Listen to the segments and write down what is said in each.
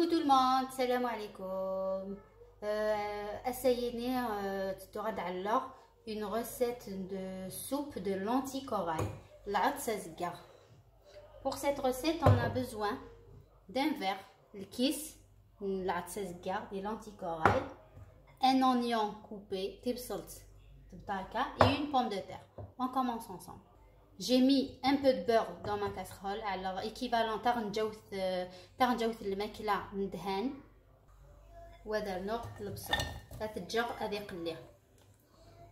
Coucou tout le monde, salam alaikum. Essayez alors une recette de soupe de lentilles corail, la tsazgar. Pour cette recette, on a besoin d'un verre, le kiss, la tsazgar, des lentilles corail, un oignon coupé, type salt, et une pomme de terre. On commence ensemble. J'ai mis un peu de beurre dans ma casserole, alors équivalent تاع الماكلة ندهن ودرنا البصل تتجر هذه قليه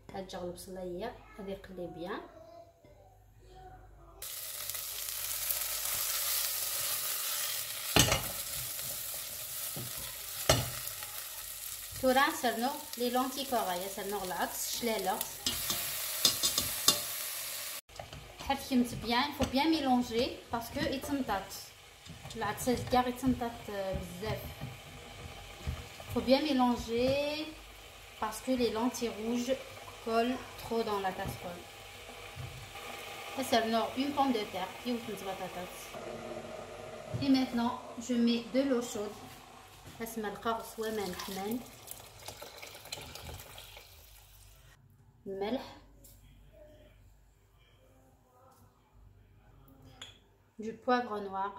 تتجر البصلية هذه قليه بيان تورا سرنو لي لونتي كوراي سرنو العدس شلاله حركمت بيان il faut bien mélanger parce que يتمطط العدس الكاع يتمطط بزاف. Il faut bien mélanger parce que les lentilles rouges collent trop dans la casserole. Une pomme de terre et maintenant je mets de l'eau chaude du poivre noir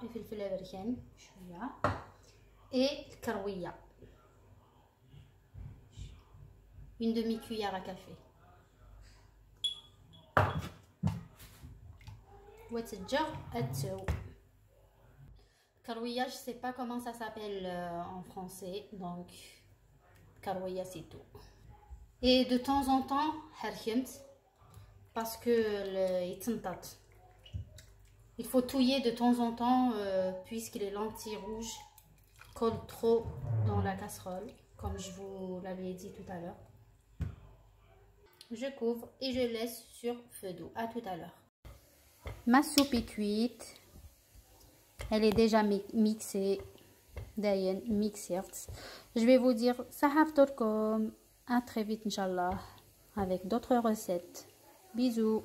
et karouia, une demi-cuillère à café. Karouia, je sais pas comment ça s'appelle en français, donc karouia c'est tout. Et de temps en temps parce que il faut touiller de temps en temps puisque les lentilles rouges collent trop dans la casserole, comme je vous l'avais dit tout à l'heure. Je couvre et je laisse sur feu doux. À tout à l'heure. Ma soupe est cuite. Elle est déjà mixée. D'ailleurs, mixée. Je vais vous dire, à très vite, Inch'Allah, avec d'autres recettes. Bisous.